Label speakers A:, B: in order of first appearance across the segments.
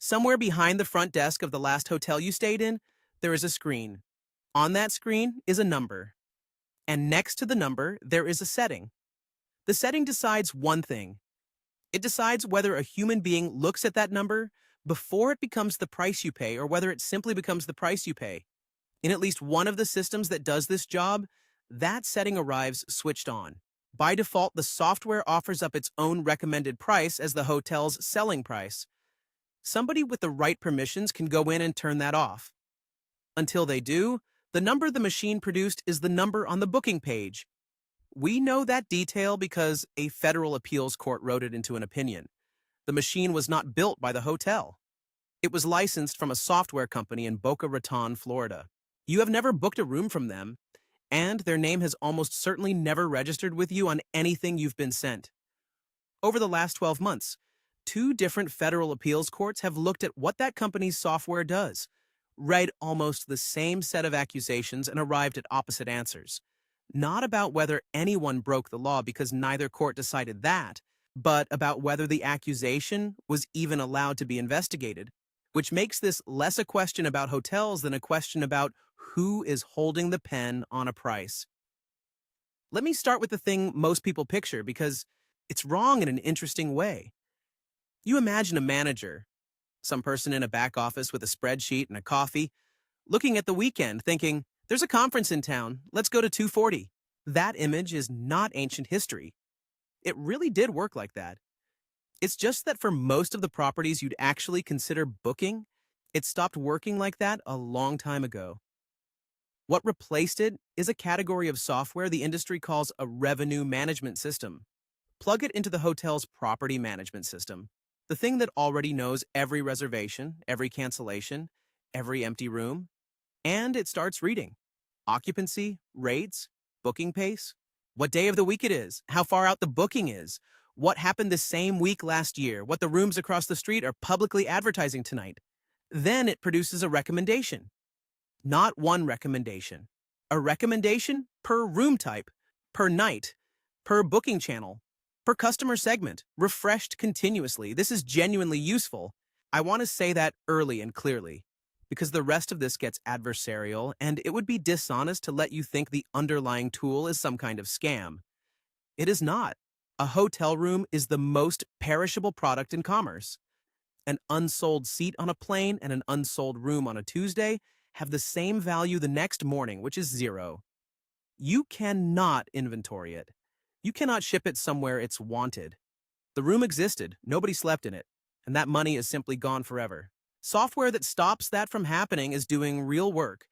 A: Somewhere behind the front desk of the last hotel you stayed in, there is a screen. On that screen is a number. And next to the number, there is a setting. The setting decides one thing. It decides whether a human being looks at that number before it becomes the price you pay or whether it simply becomes the price you pay. In at least one of the systems that does this job, that setting arrives switched on. By default, the software offers up its own recommended price as the hotel's selling price. Somebody with the right permissions can go in and turn that off. Until they do, the number the machine produced is the number on the booking page. We know that detail because a federal appeals court wrote it into an opinion. The machine was not built by the hotel. It was licensed from a software company in Boca Raton, Florida. You have never booked a room from them, and their name has almost certainly never registered with you on anything you've been sent. Over the last 12 months, 2 different federal appeals courts have looked at what that company's software does, read almost the same set of accusations, and arrived at opposite answers. Not about whether anyone broke the law because neither court decided that, but about whether the accusation was even allowed to be investigated, which makes this less a question about hotels than a question about who is holding the pen on a price. Let me start with the thing most people picture because it's wrong in an interesting way. You imagine a manager, some person in a back office with a spreadsheet and a coffee, looking at the weekend thinking, there's a conference in town, let's go to 240. That image is not ancient history. It really did work like that. It's just that for most of the properties you'd actually consider booking, it stopped working like that a long time ago. What replaced it is a category of software the industry calls a revenue management system. Plug it into the hotel's property management system, the thing that already knows every reservation, every cancellation, every empty room, and it starts reading occupancy, rates, booking pace, what day of the week it is, how far out the booking is, what happened the same week last year, what the rooms across the street are publicly advertising tonight. Then it produces a recommendation. Not one recommendation. A recommendation per room type, per night, per booking channel, per customer segment, refreshed continuously. This is genuinely useful. I want to say that early and clearly, because the rest of this gets adversarial, and it would be dishonest to let you think the underlying tool is some kind of scam. It is not. A hotel room is the most perishable product in commerce. An unsold seat on a plane and an unsold room on a Tuesday have the same value the next morning, which is 0. You cannot inventory it. You cannot ship it somewhere it's wanted. The room existed, nobody slept in it, and that money is simply gone forever. Software that stops that from happening is doing real work,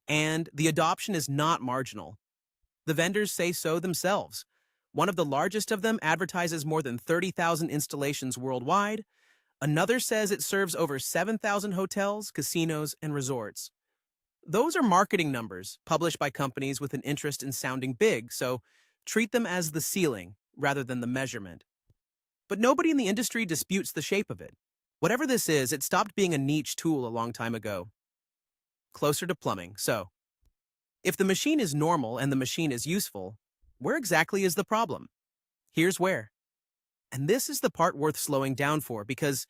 A: and the adoption is not marginal. The vendors say so themselves. One of the largest of them advertises more than 30,000 installations worldwide. Another says it serves over 7,000 hotels, casinos, and resorts. Those are marketing numbers published by companies with an interest in sounding big, so treat them as the ceiling rather than the measurement. But nobody in the industry disputes the shape of it. Whatever this is, it stopped being a niche tool a long time ago. Closer to plumbing. So, if the machine is normal and the machine is useful, where exactly is the problem? Here's where. And this is the part worth slowing down for because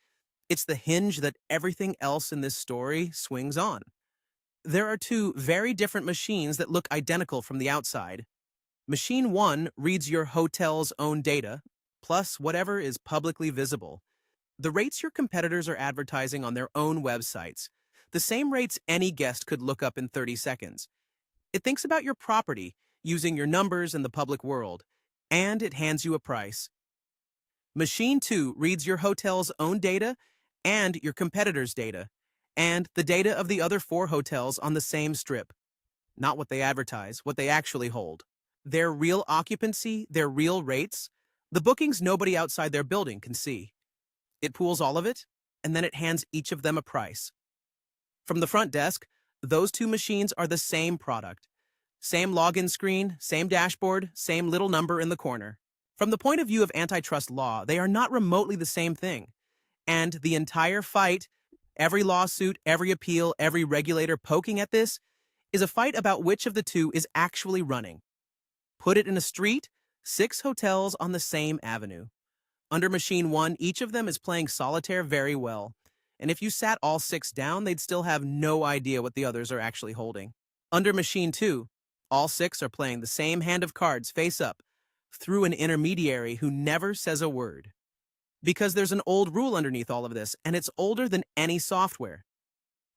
A: it's the hinge that everything else in this story swings on. There are 2 very different machines that look identical from the outside. Machine 1 reads your hotel's own data, plus whatever is publicly visible. The rates your competitors are advertising on their own websites, the same rates any guest could look up in 30 seconds. It thinks about your property using your numbers in the public world, and it hands you a price. Machine 2 reads your hotel's own data and your competitors' data, and the data of the other 4 hotels on the same strip. Not what they advertise, what they actually hold. Their real occupancy, their real rates, the bookings nobody outside their building can see. It pools all of it, and then it hands each of them a price. From the front desk, those 2 machines are the same product. Same login screen, same dashboard, same little number in the corner. From the point of view of antitrust law, they are not remotely the same thing. And the entire fight, every lawsuit, every appeal, every regulator poking at this, is a fight about which of the 2 is actually running. Put it in a street, 6 hotels on the same avenue. Under Machine 1, each of them is playing solitaire very well. And if you sat all 6 down, they'd still have no idea what the others are actually holding. Under machine 2, all 6 are playing the same hand of cards face up through an intermediary who never says a word. Because there's an old rule underneath all of this, and it's older than any software.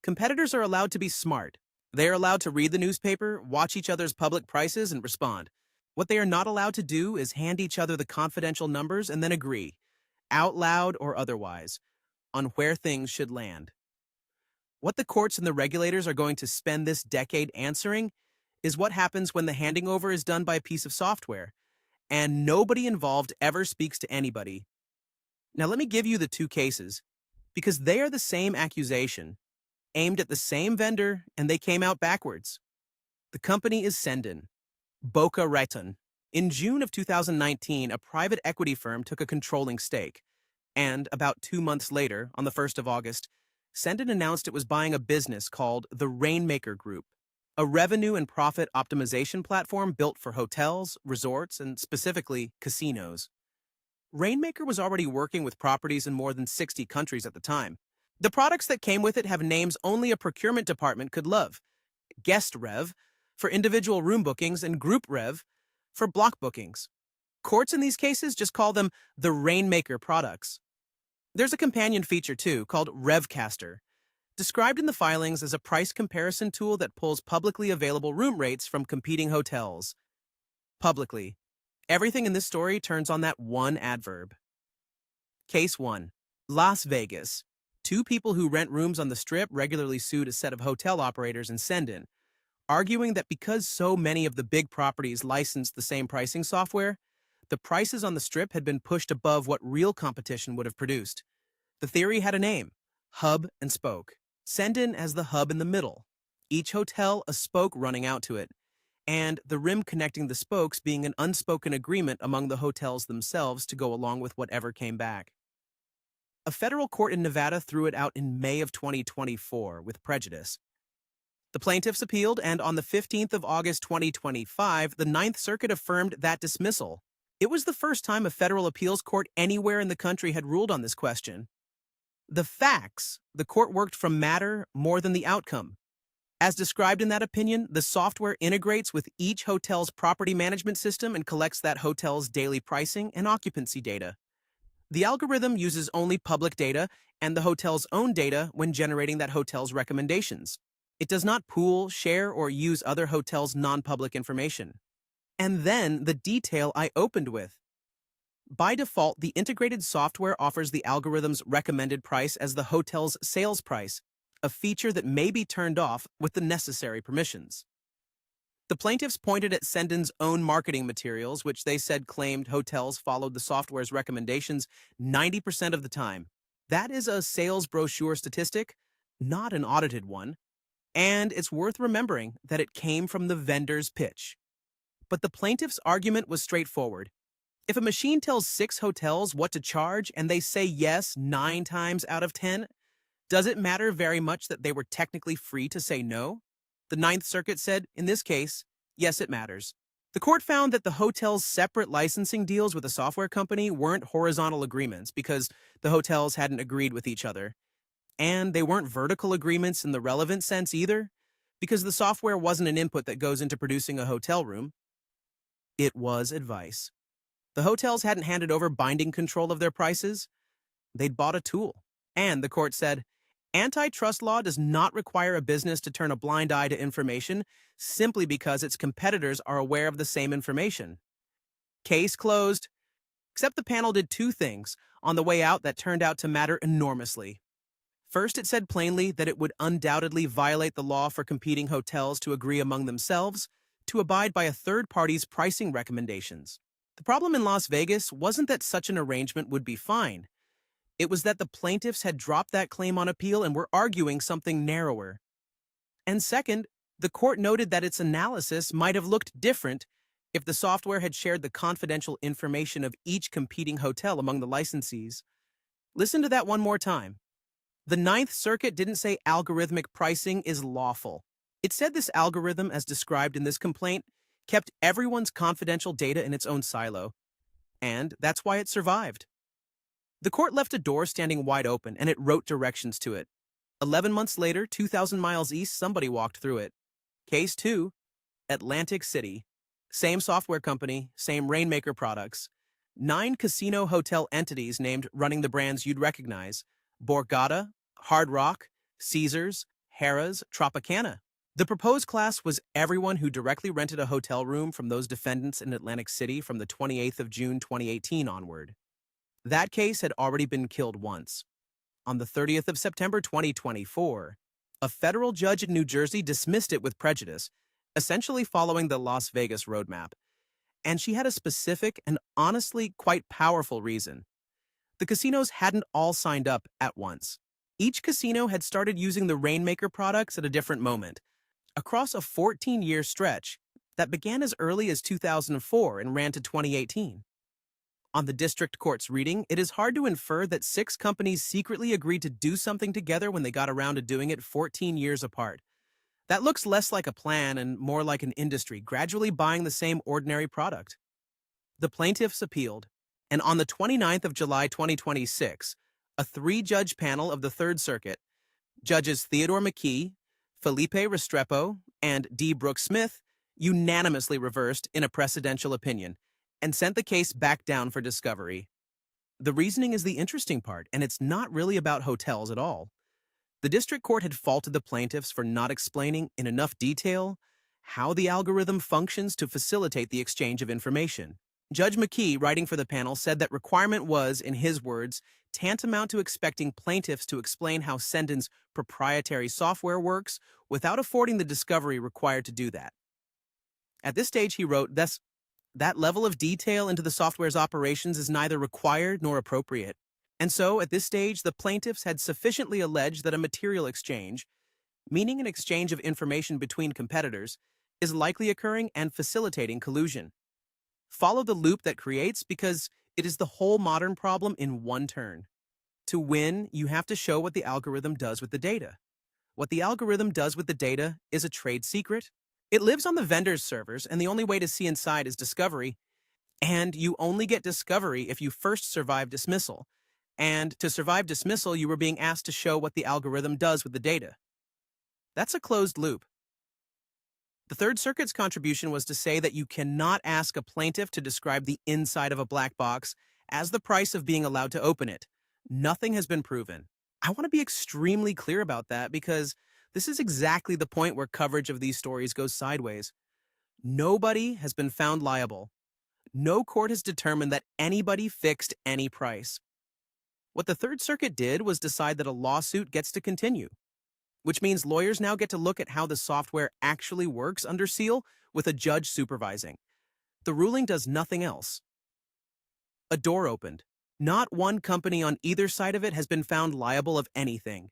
A: Competitors are allowed to be smart. They are allowed to read the newspaper, watch each other's public prices, and respond. What they are not allowed to do is hand each other the confidential numbers and then agree, out loud or otherwise, on where things should land. What the courts and the regulators are going to spend this decade answering is what happens when the handing over is done by a piece of software, and nobody involved ever speaks to anybody. Now let me give you the 2 cases, because they are the same accusation, aimed at the same vendor, and they came out backwards. The company is Sendin. Boca Raton. In June of 2019, a private equity firm took a controlling stake, and about 2 months later, on the 1st of August, Sendin announced it was buying a business called the Rainmaker Group, a revenue and profit optimization platform built for hotels, resorts, and specifically casinos. Rainmaker was already working with properties in more than 60 countries at the time. The products that came with it have names only a procurement department could love. Guest Rev for individual room bookings and Group Rev for block bookings. Courts in these cases just call them the Rainmaker products. There's a companion feature too called Revcaster, described in the filings as a price comparison tool that pulls publicly available room rates from competing hotels. Publicly. Everything in this story turns on that one adverb. Case 1. Las Vegas. 2 people who rent rooms on the Strip regularly sued a set of hotel operators in Sendin, arguing that because so many of the big properties licensed the same pricing software, the prices on the Strip had been pushed above what real competition would have produced. The theory had a name: hub and spoke. Sendin as the hub in the middle, each hotel a spoke running out to it, and the rim connecting the spokes being an unspoken agreement among the hotels themselves to go along with whatever came back. A federal court in Nevada threw it out in May of 2024 with prejudice. The plaintiffs appealed, and on the 15th of August 2025, the Ninth Circuit affirmed that dismissal. It was the first time a federal appeals court anywhere in the country had ruled on this question. The facts: the court worked from matter more than the outcome. As described in that opinion, the software integrates with each hotel's property management system and collects that hotel's daily pricing and occupancy data. The algorithm uses only public data and the hotel's own data when generating that hotel's recommendations. It does not pool, share, or use other hotels' non-public information. And then the detail I opened with. By default, the integrated software offers the algorithm's recommended price as the hotel's sales price, a feature that may be turned off with the necessary permissions. The plaintiffs pointed at Sendin's own marketing materials, which they said claimed hotels followed the software's recommendations 90% of the time. That is a sales brochure statistic, not an audited one. And it's worth remembering that it came from the vendor's pitch. But the plaintiff's argument was straightforward. If a machine tells 6 hotels what to charge and they say yes 9 times out of 10, does it matter very much that they were technically free to say no? The Ninth Circuit said, in this case, yes, it matters. The court found that the hotel's separate licensing deals with a software company weren't horizontal agreements because the hotels hadn't agreed with each other. And they weren't vertical agreements in the relevant sense either, because the software wasn't an input that goes into producing a hotel room. It was advice. The hotels hadn't handed over binding control of their prices. They'd bought a tool. And the court said, antitrust law does not require a business to turn a blind eye to information simply because its competitors are aware of the same information. Case closed. Except the panel did 2 things on the way out that turned out to matter enormously. First, it said plainly that it would undoubtedly violate the law for competing hotels to agree among themselves to abide by a third party's pricing recommendations. The problem in Las Vegas wasn't that such an arrangement would be fine. It was that the plaintiffs had dropped that claim on appeal and were arguing something narrower. And second, the court noted that its analysis might have looked different if the software had shared the confidential information of each competing hotel among the licensees. Listen to that one more time. The Ninth Circuit didn't say algorithmic pricing is lawful. It said this algorithm, as described in this complaint, kept everyone's confidential data in its own silo. And that's why it survived. The court left a door standing wide open, and it wrote directions to it. 11 months later, 2,000 miles east, somebody walked through it. Case 2, Atlantic City. Same software company, same Rainmaker products. 9 casino hotel entities named running the brands you'd recognize: Borgata, Hard Rock, Caesars, Harrah's, Tropicana. The proposed class was everyone who directly rented a hotel room from those defendants in Atlantic City from the 28th of June 2018 onward. That case had already been killed once. On the 30th of September 2024, a federal judge in New Jersey dismissed it with prejudice, essentially following the Las Vegas roadmap. And she had a specific and honestly quite powerful reason. The casinos hadn't all signed up at once. Each casino had started using the Rainmaker products at a different moment, across a 14-year stretch that began as early as 2004 and ran to 2018. On the district court's reading, it is hard to infer that 6 companies secretly agreed to do something together when they got around to doing it 14 years apart. That looks less like a plan and more like an industry gradually buying the same ordinary product. The plaintiffs appealed, and on the 29th of July 2026, a 3-judge panel of the Third Circuit, Judges Theodore McKee, Felipe Restrepo, and D. Brooke Smith, unanimously reversed in a precedential opinion and sent the case back down for discovery. The reasoning is the interesting part, and it's not really about hotels at all. The district court had faulted the plaintiffs for not explaining in enough detail how the algorithm functions to facilitate the exchange of information. Judge McKee, writing for the panel, said that requirement was, in his words, tantamount to expecting plaintiffs to explain how Sendon's proprietary software works without affording the discovery required to do that. At this stage, he wrote, thus, that level of detail into the software's operations is neither required nor appropriate. And so, at this stage, the plaintiffs had sufficiently alleged that a material exchange, meaning an exchange of information between competitors, is likely occurring and facilitating collusion. Follow the loop that creates because it is the whole modern problem in one turn. To win, you have to show what the algorithm does with the data. What the algorithm does with the data is a trade secret. It lives on the vendor's servers, and the only way to see inside is discovery. And you only get discovery if you first survive dismissal. And to survive dismissal, you were being asked to show what the algorithm does with the data. That's a closed loop. The Third Circuit's contribution was to say that you cannot ask a plaintiff to describe the inside of a black box as the price of being allowed to open it. Nothing has been proven. I want to be extremely clear about that because this is exactly the point where coverage of these stories goes sideways. Nobody has been found liable. No court has determined that anybody fixed any price. What the Third Circuit did was decide that a lawsuit gets to continue, which means lawyers now get to look at how the software actually works under seal with a judge supervising. The ruling does nothing else. A door opened. Not one company on either side of it has been found liable of anything.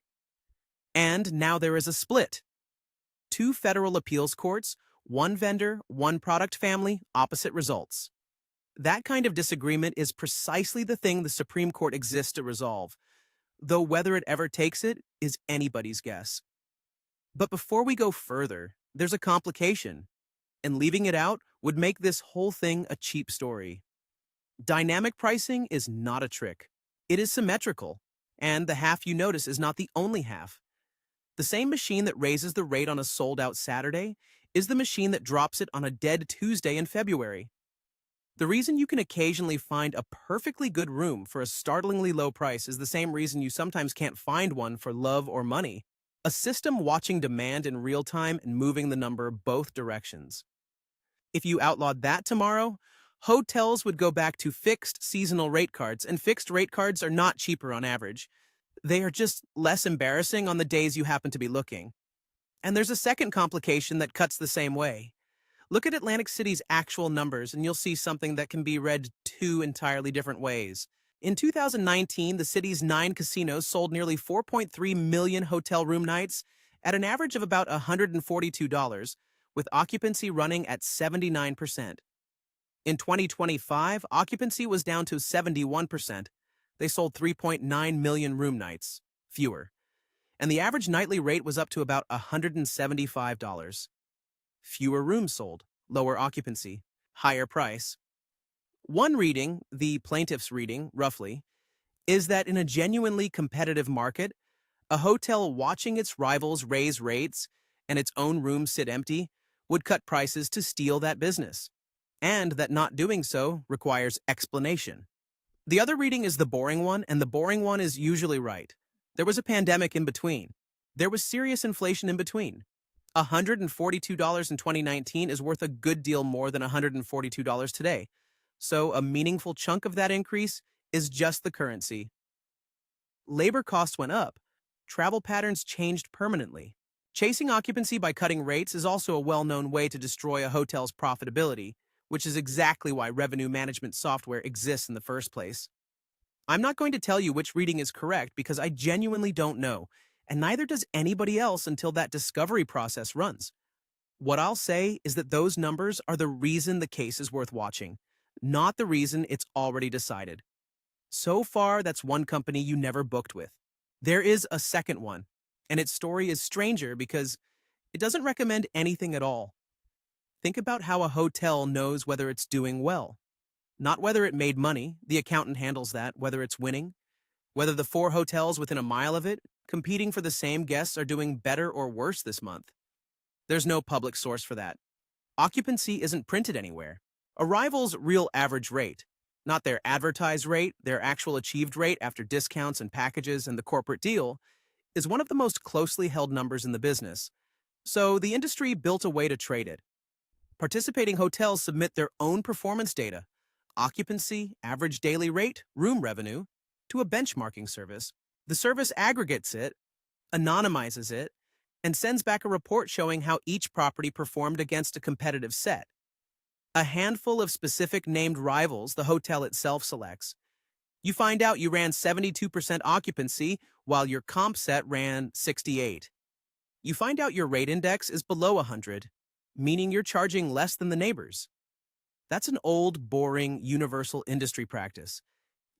A: And now there is a split. 2 federal appeals courts, 1 vendor, 1 product family, opposite results. That kind of disagreement is precisely the thing the Supreme Court exists to resolve, though whether it ever takes it is anybody's guess. But before we go further, there's a complication, and leaving it out would make this whole thing a cheap story. Dynamic pricing is not a trick. It is symmetrical, and the half you notice is not the only half. The same machine that raises the rate on a sold-out Saturday is the machine that drops it on a dead Tuesday in February. The reason you can occasionally find a perfectly good room for a startlingly low price is the same reason you sometimes can't find one for love or money. A system watching demand in real time and moving the number both directions. If you outlawed that tomorrow, hotels would go back to fixed seasonal rate cards, and fixed rate cards are not cheaper on average. They are just less embarrassing on the days you happen to be looking. And there's a second complication that cuts the same way. Look at Atlantic City's actual numbers, and you'll see something that can be read 2 entirely different ways. In 2019, the city's 9 casinos sold nearly 4.3 million hotel room nights at an average of about $142, with occupancy running at 79%. In 2025, occupancy was down to 71%. They sold 3.9 million room nights, fewer. And the average nightly rate was up to about $175. Fewer rooms sold, lower occupancy, higher price. One reading, the plaintiff's reading, roughly, is that in a genuinely competitive market, a hotel watching its rivals raise rates and its own rooms sit empty would cut prices to steal that business, and that not doing so requires explanation. The other reading is the boring one, and the boring one is usually right. There was a pandemic in between. There was serious inflation in between. $142 in 2019 is worth a good deal more than $142 today. So a meaningful chunk of that increase is just the currency. Labor costs went up. Travel patterns changed permanently. Chasing occupancy by cutting rates is also a well-known way to destroy a hotel's profitability, which is exactly why revenue management software exists in the first place. I'm not going to tell you which reading is correct because I genuinely don't know, and neither does anybody else until that discovery process runs. What I'll say is that those numbers are the reason the case is worth watching, not the reason it's already decided. So far, that's one company you never booked with. There is a second one, and its story is stranger because it doesn't recommend anything at all. Think about how a hotel knows whether it's doing well. Not whether it made money, the accountant handles that, whether it's winning, whether the 4 hotels within a mile of it, competing for the same guests, are doing better or worse this month. There's no public source for that. Occupancy isn't printed anywhere. Arrival's real average rate, not their advertised rate, their actual achieved rate after discounts and packages and the corporate deal, is one of the most closely held numbers in the business. So the industry built a way to trade it. Participating hotels submit their own performance data, occupancy, average daily rate, room revenue, to a benchmarking service. The service aggregates it, anonymizes it, and sends back a report showing how each property performed against a competitive set. A handful of specific named rivals the hotel itself selects. You find out you ran 72% occupancy while your comp set ran 68. You find out your rate index is below 100, meaning you're charging less than the neighbors. That's an old, boring, universal industry practice.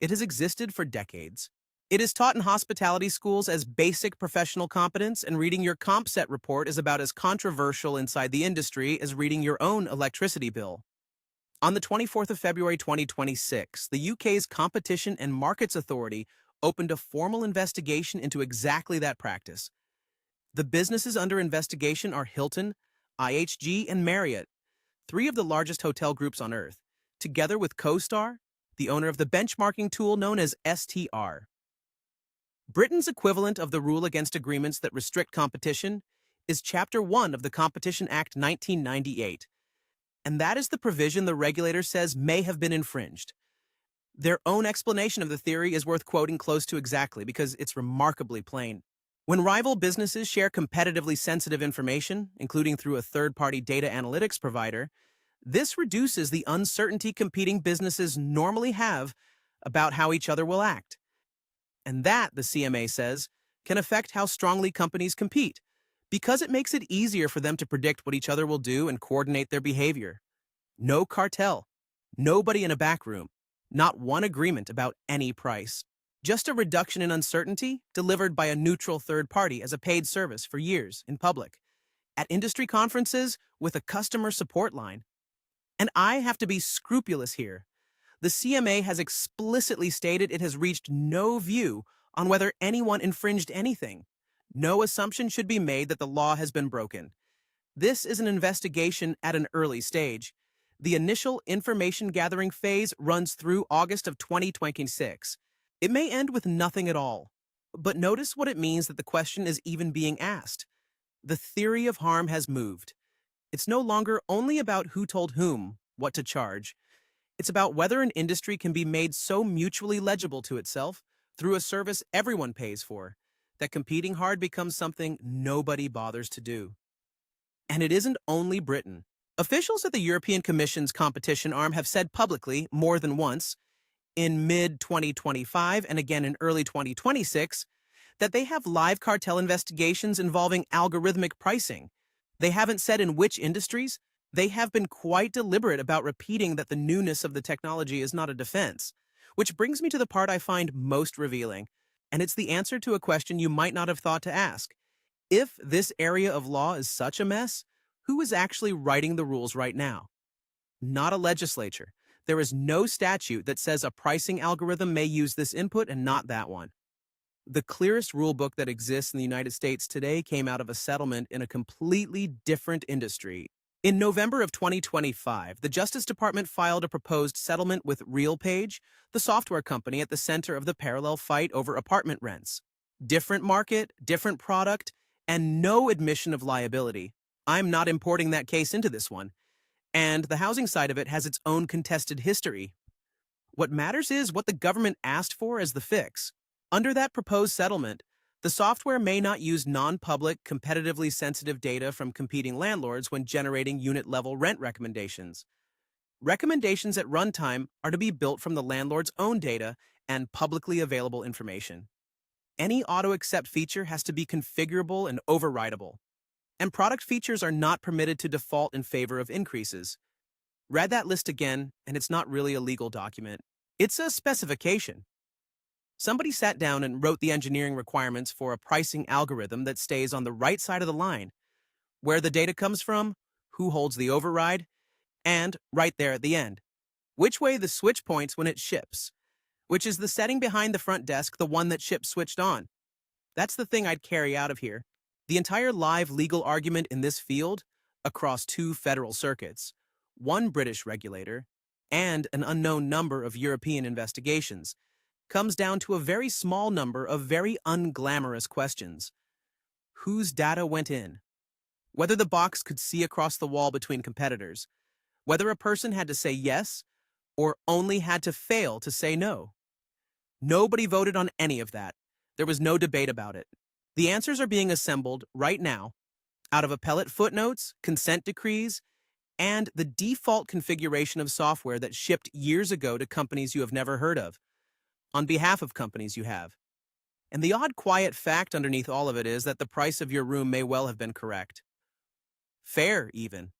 A: It has existed for decades. It is taught in hospitality schools as basic professional competence, and reading your comp set report is about as controversial inside the industry as reading your own electricity bill. On the 24th of February 2026, the UK's Competition and Markets Authority opened a formal investigation into exactly that practice. The businesses under investigation are Hilton, IHG, and Marriott, 3 of the largest hotel groups on Earth, together with CoStar, the owner of the benchmarking tool known as STR. Britain's equivalent of the rule against agreements that restrict competition is Chapter 1 of the Competition Act 1998, and that is the provision the regulator says may have been infringed. Their own explanation of the theory is worth quoting close to exactly because it's remarkably plain. When rival businesses share competitively sensitive information, including through a third-party data analytics provider, this reduces the uncertainty competing businesses normally have about how each other will act. And that, the CMA says, can affect how strongly companies compete, because it makes it easier for them to predict what each other will do and coordinate their behavior. No cartel, nobody in a back room, not one agreement about any price. Just a reduction in uncertainty delivered by a neutral third party as a paid service for years in public, at industry conferences with a customer support line. And I have to be scrupulous here. The CMA has explicitly stated it has reached no view on whether anyone infringed anything. No assumption should be made that the law has been broken. This is an investigation at an early stage. The initial information gathering phase runs through August of 2026. It may end with nothing at all. But notice what it means that the question is even being asked. The theory of harm has moved. It's no longer only about who told whom what to charge. It's about whether an industry can be made so mutually legible to itself through a service everyone pays for that competing hard becomes something nobody bothers to do. And it isn't only Britain. Officials at the European Commission's competition arm have said publicly more than once, in mid-2025 and again in early 2026, that they have live cartel investigations involving algorithmic pricing. They haven't said in which industries. They have been quite deliberate about repeating that the newness of the technology is not a defense, which brings me to the part I find most revealing, and it's the answer to a question you might not have thought to ask. If this area of law is such a mess, who is actually writing the rules right now? Not a legislature. There is no statute that says a pricing algorithm may use this input and not that one. The clearest rulebook that exists in the United States today came out of a settlement in a completely different industry. In November of 2025, the Justice Department filed a proposed settlement with RealPage, the software company at the center of the parallel fight over apartment rents. Different market, different product, and no admission of liability. I'm not importing that case into this one. And the housing side of it has its own contested history. What matters is what the government asked for as the fix. Under that proposed settlement, the software may not use non-public, competitively sensitive data from competing landlords when generating unit-level rent recommendations. Recommendations at runtime are to be built from the landlord's own data and publicly available information. Any auto-accept feature has to be configurable and overridable. And product features are not permitted to default in favor of increases. Read that list again, and it's not really a legal document. It's a specification. Somebody sat down and wrote the engineering requirements for a pricing algorithm that stays on the right side of the line, where the data comes from, who holds the override, and right there at the end, which way the switch points when it ships, which is the setting behind the front desk, the one that ships switched on. That's the thing I'd carry out of here. The entire live legal argument in this field, across 2 federal circuits, 1 British regulator, and an unknown number of European investigations, comes down to a very small number of very unglamorous questions. Whose data went in? Whether the box could see across the wall between competitors, whether a person had to say yes or only had to fail to say no. Nobody voted on any of that. There was no debate about it. The answers are being assembled right now out of appellate footnotes, consent decrees, and the default configuration of software that shipped years ago to companies you have never heard of, on behalf of companies you have. And the odd quiet fact underneath all of it is that the price of your room may well have been correct. Fair, even.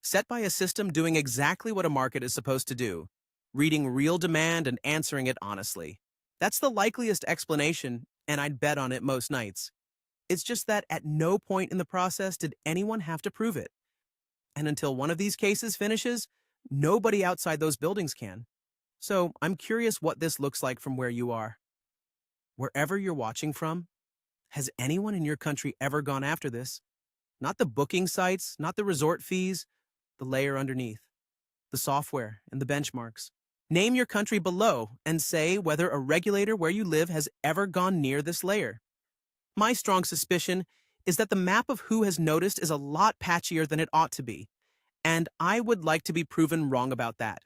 A: Set by a system doing exactly what a market is supposed to do, reading real demand and answering it honestly. That's the likeliest explanation, and I'd bet on it most nights. It's just that at no point in the process did anyone have to prove it. And until one of these cases finishes, nobody outside those buildings can. So I'm curious what this looks like from where you are. Wherever you're watching from, has anyone in your country ever gone after this? Not the booking sites, not the resort fees, the layer underneath, the software and the benchmarks. Name your country below and say whether a regulator where you live has ever gone near this layer. My strong suspicion is that the map of who has noticed is a lot patchier than it ought to be, and I would like to be proven wrong about that.